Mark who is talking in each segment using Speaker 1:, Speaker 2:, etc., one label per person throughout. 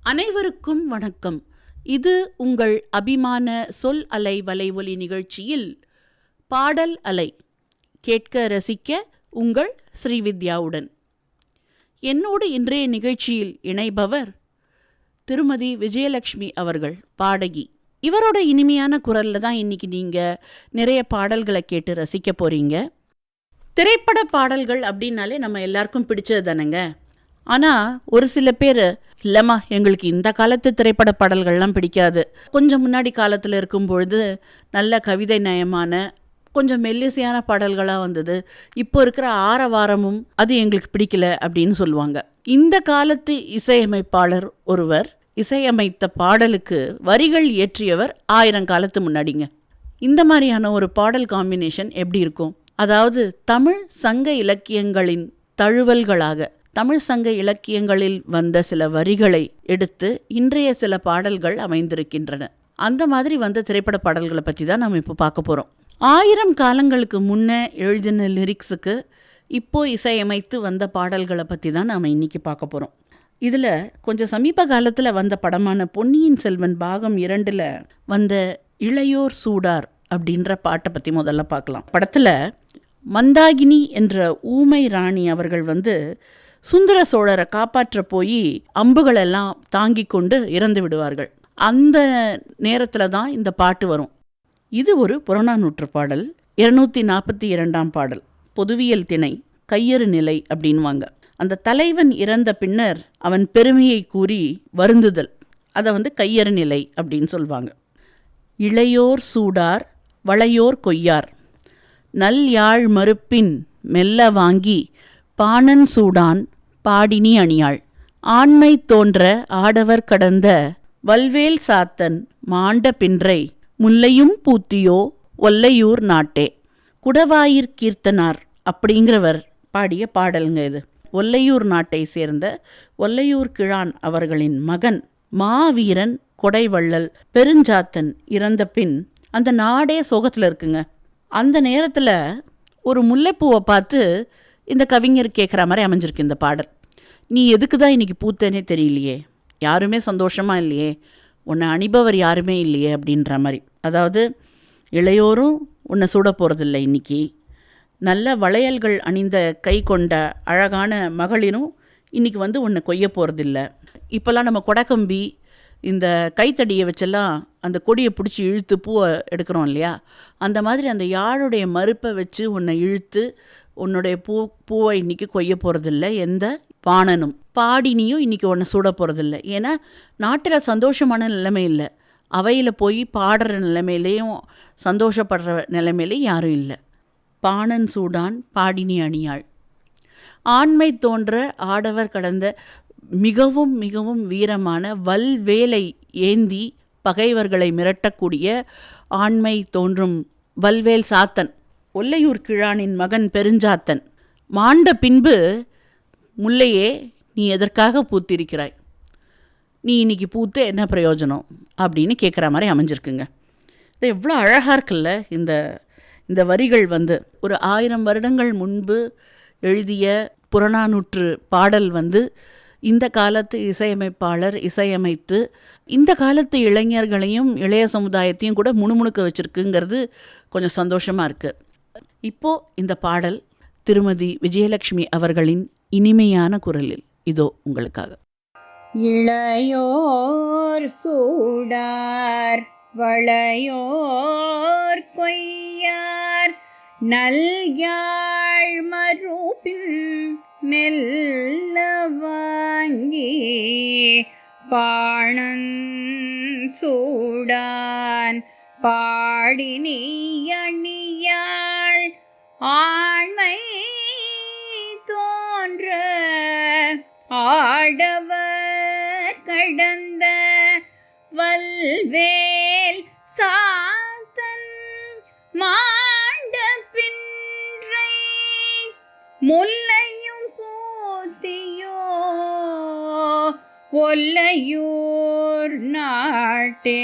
Speaker 1: அனைவருக்கும் வணக்கம். இது உங்கள் அபிமான சொல் அலை வலைவொலி நிகழ்ச்சியில் பாடல் அலை கேட்க ரசிக்க உங்கள் ஸ்ரீவித்யாவுடன். என்னோடு இன்றைய நிகழ்ச்சியில் இணைபவர் திருமதி விஜயலட்சுமி அவர்கள், பாடகி. இவரோட இனிமையான குரலில் தான் இன்னைக்கு நீங்கள் நிறைய பாடல்களை கேட்டு ரசிக்க போகிறீங்க. திரைப்பட பாடல்கள் அப்படின்னாலே நம்ம எல்லாருக்கும் பிடிச்சது தானேங்க. ஆனால் ஒரு சில பேர் இல்லைம்மா எங்களுக்கு இந்த காலத்து திரைப்பட பாடல்கள்லாம் பிடிக்காது, கொஞ்சம் முன்னாடி காலத்தில் இருக்கும் பொழுது நல்ல கவிதை நயமான கொஞ்சம் மெல்லிசையான பாடல்களாக வந்தது, இப்போ இருக்கிற ஆரவாரமும் அது எங்களுக்கு பிடிக்கல அப்படின்னு சொல்லுவாங்க. இந்த காலத்து இசையமைப்பாளர் ஒருவர் இசையமைத்த பாடலுக்கு வரிகள் இயற்றியவர் 1000 காலத்து முன்னாடிங்க. இந்த மாதிரியான ஒரு பாடல் காம்பினேஷன் எப்படி இருக்கும்? அதாவது தமிழ் சங்க இலக்கியங்களின் தழுவல்களாக தமிழ் சங்க இலக்கியங்களில் வந்த சில வரிகளை எடுத்து இன்றைய சில பாடல்கள் அமைந்திருக்கின்றன. அந்த மாதிரி வந்த திரைப்பட பாடல்களை பற்றி தான் நம்ம இப்போ பார்க்க போகிறோம். 1000 காலங்களுக்கு முன்னே எழுதின லிரிக்ஸுக்கு இப்போ இசையமைத்து வந்த பாடல்களை பற்றி தான் நாம் இன்னைக்கு பார்க்க போகிறோம். இதில் கொஞ்சம் சமீப காலத்தில் வந்த படமான பொன்னியின் செல்வன் பாகம் 2ல் வந்த இளையோர் சூடார் அப்படின்ற பாட்டை பற்றி முதல்ல பார்க்கலாம். படத்தில் மந்தாகினி என்ற ஊமை ராணி அவர்கள் சுந்தர சோழரை காப்பாற்ற போய் அம்புகளெல்லாம் தாங்கி கொண்டு இறந்து விடுவார்கள். அந்த நேரத்தில் தான் இந்த பாட்டு வரும். இது ஒரு புறநானூற்று பாடல், 242ஆம் பாடல். பொதுவியல் திணை, கையறு நிலை அப்படின்வாங்க. அந்த தலைவன் இறந்த பின்னர் அவன் பெருமையை கூறி வருந்துதல், அதை கையறு நிலை அப்படின்னு சொல்லுவாங்க. இளையோர் சூடார் வளையோர் கொய்யார், நல் யாழ் மறுப்பின் மெல்ல வாங்கி பாணன் சூடான் பாடினி அணியாள், ஆண்மை தோன்ற ஆடவர் கடந்த வல்வேல் சாத்தன் மாண்ட பின்றை முல்லையும் பூத்தியோ ஒல்லையூர் நாட்டே. குடவாயிற் கீர்த்தனார் அப்படிங்கிறவர் பாடிய பாடலுங்க இது. ஒல்லையூர் நாட்டை சேர்ந்த ஒல்லையூர் கிழான் அவர்களின் மகன் மாவீரன் கொடைவள்ளல் பெருஞ்சாத்தன் இறந்த பின் அந்த நாடே சோகத்தில் இருக்குங்க. அந்த நேரத்தில் ஒரு முல்லைப்பூவை பார்த்து இந்த கவிஞர் கேட்குற மாதிரி அமைஞ்சிருக்கு இந்த பாடல். நீ எதுக்கு தான் இன்றைக்கி பூத்தேனே தெரியலையே, யாருமே சந்தோஷமாக இல்லையே, உன்னை அணிபவர் யாருமே இல்லையே அப்படின்ற மாதிரி. அதாவது இளையோரும் உன்னை சூட போகிறதில்ல, இன்றைக்கி நல்ல வளையல்கள் அணிந்த கை கொண்ட அழகான மகளிரும் இன்றைக்கி உன்னை கொய்ய போகிறதில்ல. இப்போல்லாம் நம்ம கொடைக்கம்பி இந்த கைத்தடியை வச்செல்லாம் அந்த கொடியை பிடிச்சி இழுத்து பூவை எடுக்கிறோம் இல்லையா, அந்த மாதிரி அந்த யாழுடைய மறுப்பை வச்சு உன்னை இழுத்து உன்னுடைய பூவை இன்றைக்கி கொய்ய போகிறதில்ல எந்த பாணனும். பாடினியும் இன்றைக்கி உன்னை சூட போகிறதில்ல. ஏன்னா நாட்டில் சந்தோஷமான நிலைமை இல்லை, அவையில் போய் பாடுற நிலைமையிலையும் சந்தோஷப்படுற நிலைமையிலையும் யாரும் இல்லை. பாணன் சூடான் பாடினி அணியாள், ஆண்மை தோன்ற ஆடவர் கடந்த மிகவும் மிகவும் வீரமான வல்வேலை ஏந்தி பகைவர்களை மிரட்டக்கூடிய ஆண்மை தோன்றும் வல்வேல் சாத்தன் ஒல்லையூர் கிழானின் மகன் பெருஞ்சாத்தன் மாண்ட பின்பு முல்லையே நீ எதற்காக பூத்திருக்கிறாய், நீ இன்னைக்கு பூத்து என்ன பிரயோஜனம் அப்படின்னு கேட்குற மாதிரி அமைஞ்சிருக்குங்க. இது எவ்வளோ அழகாக இருக்குல்ல. இந்த வரிகள் ஒரு 1000 வருடங்கள் முன்பு எழுதிய புறநானூற்று பாடல் இந்த காலத்து இசையமைப்பாளர் இசையமைத்து இந்த காலத்து இளைஞர்களையும் இளைய சமுதாயத்தையும் கூட முணுமுணுக்க வச்சுருக்குங்கிறது கொஞ்சம் சந்தோஷமாக இருக்குது. இப்போது இந்த பாடல் திருமதி விஜயலட்சுமி அவர்களின் இனிமையான குரலில் இதோ உங்களுக்காக.
Speaker 2: இளையோர் சூடார் வளையோர் கொய்யார், நல்யாழ் மறுப்பின் மெல்ல வாங்கி பாணன் சூடான் பாடினி அணியாள், ஆண்மை தோன்ற ஆடவர் கடந்த வல்வேல் சாத்தன் மாண்ட பின்றை முல்லையும் பூத்தியோ ஒல்லையூர் நாட்டே,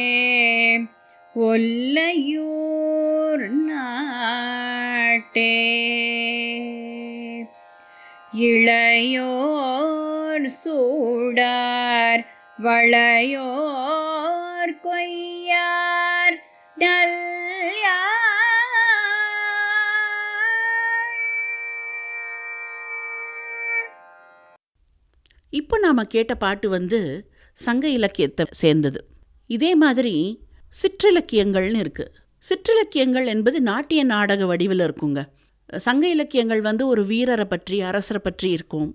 Speaker 2: ஒல்லையூர் நாட்டே. இளையோர் சூடார் வளையோர் கொய்யார் நல்யார்.
Speaker 1: இப்போ நாம் கேட்ட பாட்டு வந்து சங்க இலக்கியத்தை சேர்ந்தது. இதே மாதிரி சிற்றிலக்கியங்கள்னு இருக்குது. சிற்றிலக்கியங்கள் என்பது நாட்டிய நாடக வடிவில் இருக்குங்க. சங்க இலக்கியங்கள் வந்து ஒரு வீரரை பற்றி, அரசரை பற்றி இருக்கும்.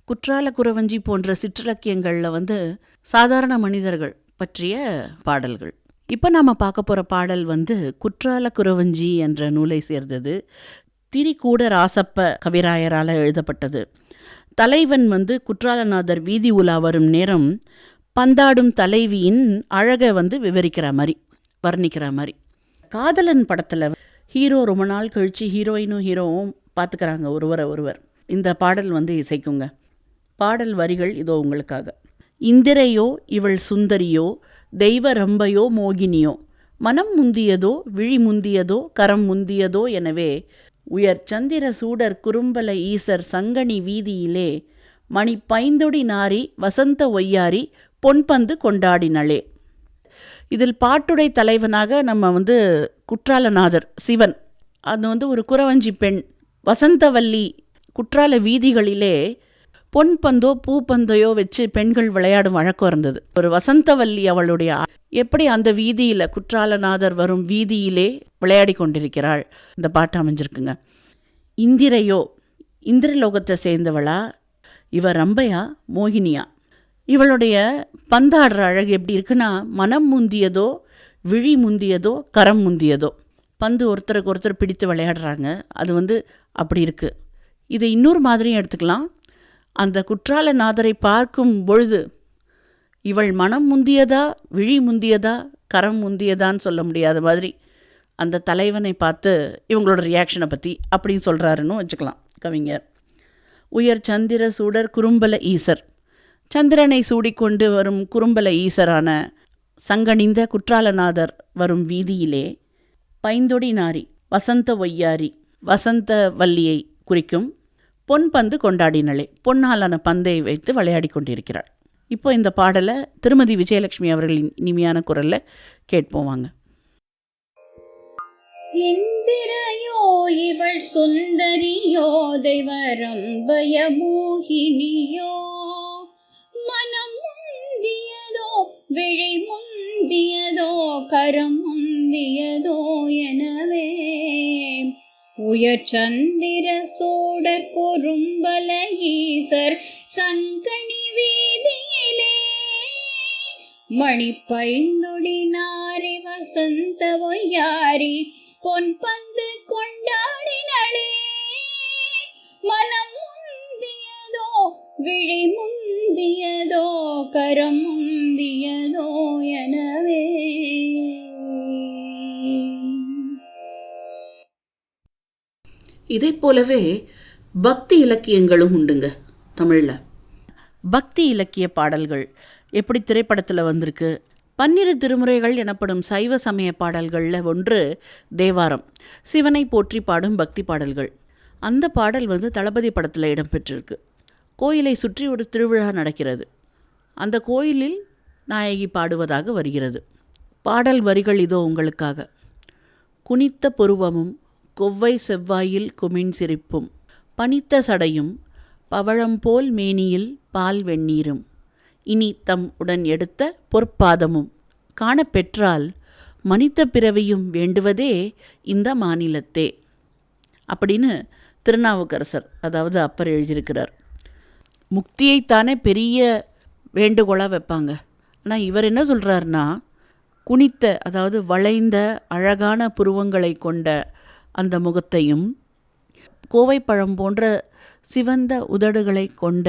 Speaker 1: குற்றால குறவஞ்சி போன்ற சிற்றிலக்கியங்களில் வந்து சாதாரண மனிதர்கள் பற்றிய பாடல்கள். இப்போ நாம் பார்க்க போகிற பாடல் வந்து குற்றால குறவஞ்சி என்ற நூலை சேர்ந்தது. திரிகூட ராசப்ப கவிராயரால் எழுதப்பட்டது. தலைவன் வந்து குற்றாலநாதர் வீதி உலா வரும் நேரம் பந்தாடும் தலைவியின் அழகை வந்து விவரிக்கிற மாதிரி, வர்ணிக்கிற மாதிரி. காதலன் படத்தில் ஹீரோ ரொம்ப நாள் கழித்து ஹீரோயினும் ஹீரோவும் பார்த்துக்கிறாங்க ஒருவர். இந்த பாடல் வந்து இசைக்குங்க. பாடல் வரிகள் இதோ உங்களுக்காக. இந்திரையோ இவள் சுந்தரியோ தெய்வ ரம்பையோ மோகினியோ மனம் முந்தியதோ விழி முந்தியதோ கரம் முந்தியதோ எனவே உயர் சந்திர சூடர் குறும்பல ஈசர் சங்கனி வீதியிலே மணி பைந்தொடி நாரி வசந்த ஒய்யாரி பொன்பந்து கொண்டாடினளே. இதில் பாட்டுடை தலைவனாக நம்ம வந்து குற்றாலநாதர் சிவன், அது வந்து ஒரு குறவஞ்சி பெண் வசந்தவல்லி. குற்றால வீதிகளிலே பொன்பந்தோ பூப்பந்தையோ வச்சு பெண்கள் விளையாடும் வழக்கம் இருந்தது. ஒரு வசந்தவல்லி அவளுடைய எப்படி அந்த வீதியில் குற்றாலநாதர் வரும் வீதியிலே விளையாடி கொண்டிருக்கிறாள். இந்த பாட்டு அமைஞ்சிருக்குங்க. இந்திரையோ இந்திரலோகத்தை சேர்ந்தவளா, இவ ரம்பையா மோகினியா. இவளுடைய பந்தாடுற அழகு எப்படி இருக்குன்னா, மனம் முந்தியதோ விழி முந்தியதோ கரம் முந்தியதோ. பந்து ஒருத்தருக்கு ஒருத்தர் பிடித்து விளையாடுறாங்க, அது வந்து அப்படி இருக்குது. இதை இன்னொரு மாதிரியும் எடுத்துக்கலாம். அந்த குற்றாலநாதரை பார்க்கும் பொழுது இவள் மனம் முந்தியதா விழி முந்தியதா கரம் முந்தியதான்னு சொல்ல முடியாத மாதிரி அந்த தலைவனை பார்த்து இவங்களோட ரியாக்ஷனை பற்றி அப்படின்னு சொல்கிறாருன்னு வச்சுக்கலாம் கவிஞர். உயர் சந்திர சூடர் குறும்பல ஈசர், சந்திரனை சூடிக்கொண்டு வரும் குறும்பல ஈசரான சங்கணிந்த குற்றாலநாதர் வரும் வீதியிலே பைந்தொடி நாரி வசந்த ஒய்யாரி, வசந்த வல்லியை குறிக்கும். பொன்பந்து கொண்டாடினளே, பொன்னாலான பந்தை வைத்து விளையாடி கொண்டிருக்கிறாள். இப்போ இந்த பாடலை திருமதி விஜயலட்சுமி அவர்களின் இனிமையான குரலில் கேட்போம் வாங்க.
Speaker 2: இந்திரையோ இவள் சுந்தரியோ தெய்வரம்பய மோகினியோ மனம் முந்தியதோ விழி முந்தியதோ கரம் முந்தியதோ எனவே உயர் சந்திர சோடர் குறும்பல ஈசர் சங்கனி வீதியிலே மணி பைந்தொடி நாரி வசந்த ஒய்யாரி பொன்பந்து கொண்டாடினளே. மனம் முந்தியதோ விழி முந்தியதோ கரம் முந்தியதோ எனவே.
Speaker 1: இதை போலவே பக்தி இலக்கியங்களும் உண்டுங்க தமிழில். பக்தி இலக்கிய பாடல்கள் எப்படி திரைப்படத்தில் வந்திருக்கு. 12 திருமுறைகள் எனப்படும் சைவ சமய பாடல்களில் ஒன்று தேவாரம், சிவனை போற்றி பாடும் பக்தி பாடல்கள். அந்த பாடல் வந்து தளபதி படத்தில் இடம்பெற்றிருக்கு. கோயிலை சுற்றி ஒரு திருவிழா நடக்கிறது. அந்த கோயிலில் நாயகி பாடுவதாக வருகிறது. பாடல் வரிகள் இதோ உங்களுக்காக. குனித்த புருவமும் கொவ்வை செவ்வாயில் குமின் சிரிப்பும் பனித்த சடையும் பவழம்போல் மேனியில் பால் வெந்நீரும் இனி தம் உடன் எடுத்த பொற்பாதமும் காணப்பெற்றால் மனித பிறவியும் வேண்டுவதே இந்த மாநிலத்தே அப்படின்னு திருநாவுக்கரசர், அதாவது அப்பர் எழுதியிருக்கிறார். முக்தியைத்தானே பெரிய வேண்டுகோளாக வைப்பாங்க. ஆனால் இவர் என்ன சொல்கிறாருன்னா, குனித்த, அதாவது வளைந்த அழகான புருவங்களை கொண்ட அந்த முகத்தையும் கோவைப்பழம் போன்ற சிவந்த உதடுகளை கொண்ட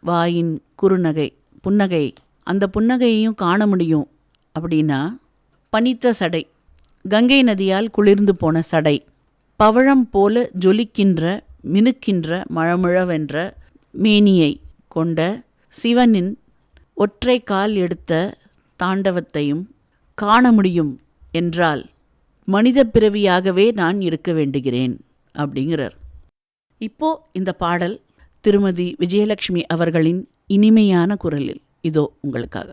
Speaker 1: வாயின் குறுநகை புன்னகை, அந்த புன்னகையையும் காண முடியும் அப்படின்னா, பனித்த சடை, கங்கை நதியால் குளிர்ந்து போன சடை, பவழம் போல ஜொலிக்கின்ற மினுக்கின்ற மழமுழவென்ற மேனியை கொண்ட சிவனின் ஒற்றை கால் எடுத்த தாண்டவத்தையும் காண முடியும் என்றால் மனித பிறவியாகவே நான் இருக்க வேண்டுகிறேன் அப்படிங்கிறார். இப்போ இந்த பாடல் திருமதி விஜயலட்சுமி அவர்களின் இனிமையான குரலில். இதோ உங்களுக்காக.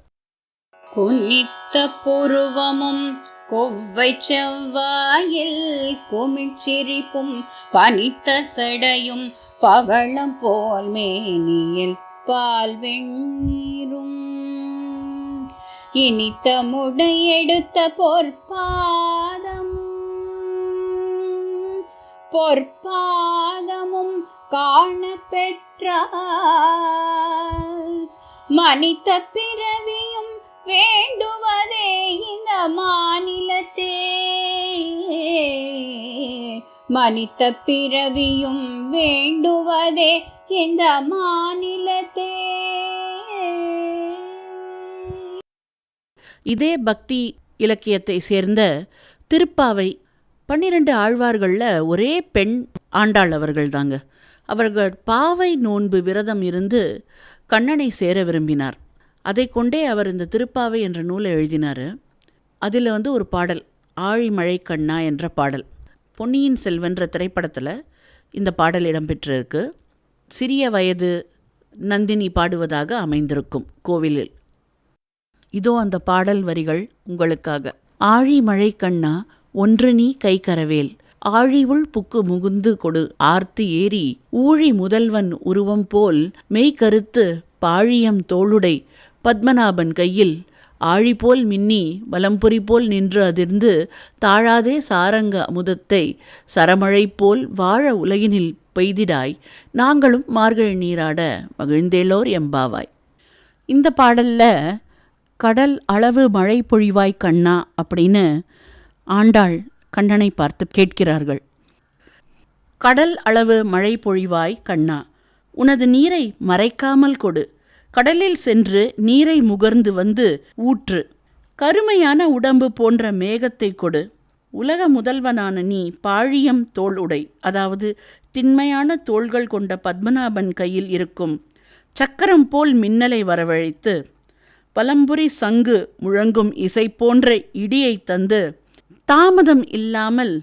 Speaker 2: குனித்த புருவமும் கொவ்வை செவ்வாயில் குமிழ்ச்சிரிப்பும் பனித்த சடையும் பவளம் போல் மேனியில் பால் வெண்ணீரும் இனித்த முடையெடுத்த பொற்பாதமும் காண பெற்றால் மனித பிறவியும் வேண்டுவதே இந்த மாநிலத்தே, மனித பிறவியும் வேண்டுவதே இந்த மாநிலத்தே.
Speaker 1: இதே பக்தி இலக்கியத்தை சேர்ந்த திருப்பாவை 12 ஆழ்வார்களில் ஒரே பெண் ஆண்டாள் அவர்கள் தாங்க. அவர்கள் பாவை நோன்பு விரதம் இருந்து கண்ணனை சேர விரும்பினார். அதை கொண்டே அவர் இந்த திருப்பாவை என்ற நூலை எழுதினார். அதில் ஒரு பாடல், ஆழிமழை கண்ணா என்ற பாடல், பொன்னியின் செல்வன்ற திரைப்படத்தில் இந்த பாடல் இடம்பெற்றிருக்கு. சிறிய வயது நந்தினி பாடுவதாக அமைந்திருக்கும் கோவிலில். இதோ அந்த பாடல் வரிகள் உங்களுக்காக. ஆழிமழை கண்ணா ஒன்று நீ கைகரவேல், ஆழிவுள் புக்கு முகுந்து கொடு ஆர்த்து ஏறி, ஊழி முதல்வன் உருவம் போல் மெய்கருத்து பாழியம் தோளுடை பத்மநாபன் கையில், ஆழிபோல் மின்னி வலம்புரி போல் நின்று அதிர்ந்து, தாழாதே சாரங்க அமுதத்தை சரமழை போல் வாழ உலகினில் பெய்திடாய், நாங்களும் மார்கழி நீராட மகிழ்ந்தேலோர் எம்பாவாய். இந்த பாடலில் கடல் அளவு மழை பொழிவாய் கண்ணா அப்படின்னு ஆண்டாள் கண்ணனை பார்த்து கேட்கிறார்கள். கடல் அளவு மழை பொழிவாய் கண்ணா, உனது நீரை மறைக்காமல் கொடு, கடலில் சென்று நீரை முகர்ந்து வந்து ஊற்று, கருமையான உடம்பு போன்ற மேகத்தை கொடு, உலக முதல்வனான நீ பாழியம் தோள் உடை, அதாவது திண்மையான தோள்கள் கொண்ட பத்மநாபன் கையில் இருக்கும் சக்கரம் போல் மின்னலை வரவழைத்து, பலம்புரி சங்கு முழங்கும் இசை போன்ற இடியை தந்து, தாமதம் இல்லாமல்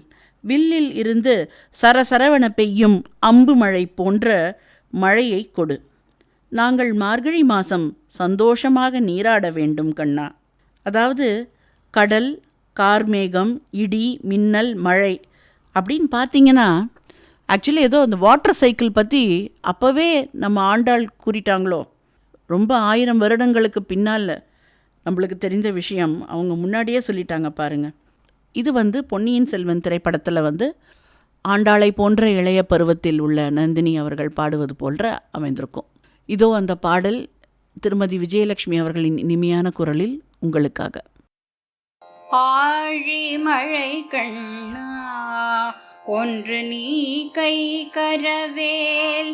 Speaker 1: வில்லில் இருந்து சரசரவென பெய்யும் அம்பு மழை போன்ற மழையை கொடு, நாங்கள் மார்கழி மாதம் சந்தோஷமாக நீராட வேண்டும் கண்ணா. அதாவது கடல், கார்மேகம், இடி, மின்னல், மழை அப்படின்னு பார்த்தீங்கன்னா, ஆக்சுவலி ஏதோ அந்த வாட்டர் சைக்கிள் பற்றி அப்போவே நம்ம ஆண்டாள் கூறிட்டாங்களோ. ரொம்ப 1000 வருடங்களுக்கு பின்னால் நம்மளுக்கு தெரிந்த விஷயம் அவங்க முன்னாடியே சொல்லிட்டாங்க பாருங்கள். இது பொன்னியின் செல்வன் திரைப்படத்தில் ஆண்டாளை போன்ற இளைய பருவத்தில் உள்ள நந்தினி அவர்கள் பாடுவது போன்ற அமைந்திருக்கும். இதோ அந்த பாடல் திருமதி விஜயலட்சுமி அவர்களின் இனிமையான குரலில் உங்களுக்காக.
Speaker 2: ஆழிமழை கண்ணா ஒன்று நீ கை கரவேல்,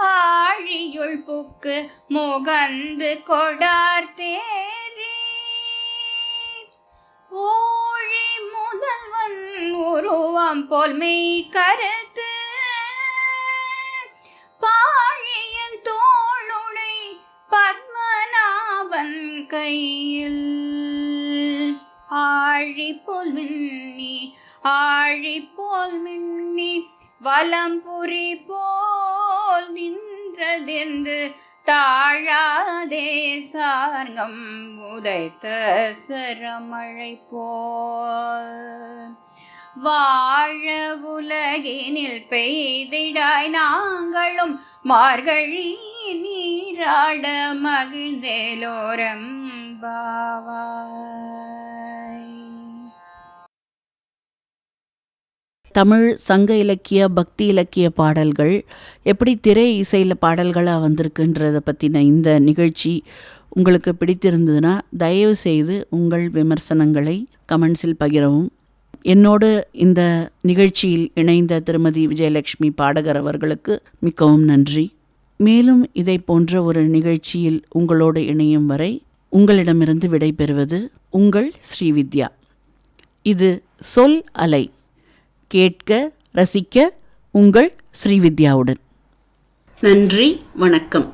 Speaker 2: ஆழியுள் புக்கு முகந்து கொடார்த்தேரி, ஊழி முதல்வன் உருவம் போல் மெய் கருத்து பாழியன் தோளுடை பத்மநாபன் கையில், ஆழி போல் மின்னி வலம்புரி போல் நின்றதிர்ந்து, தாழாதே சார்கம் உதைத்த சரமழை போல் வாழ உலகினில் பெய்திடாய், நாங்களும் மார்கழி நீராட மகிழ்ந்தேலோரம்பாவாய்.
Speaker 1: தமிழ் சங்க இலக்கிய பக்தி இலக்கிய பாடல்கள் எப்படி திரை இசையில் பாடல்களாக வந்திருக்குன்றதை பற்றின இந்த நிகழ்ச்சி உங்களுக்கு பிடித்திருந்ததுன்னா தயவு செய்து உங்கள் விமர்சனங்களை கமெண்ட்ஸில் பகிரவும். என்னோடு இந்த நிகழ்ச்சியில் இணைந்த திருமதி விஜயலட்சுமி பாடகர் அவர்களுக்கு மிகவும் நன்றி. மேலும் இதை போன்ற ஒரு நிகழ்ச்சியில் உங்களோடு இணையும் வரை உங்களிடமிருந்து விடைபெறுவது உங்கள் ஸ்ரீவித்யா. இது சொல் அலை. கேட்க ரசிக்க உங்கள் ஸ்ரீவித்யாவுடன். நன்றி, வணக்கம்.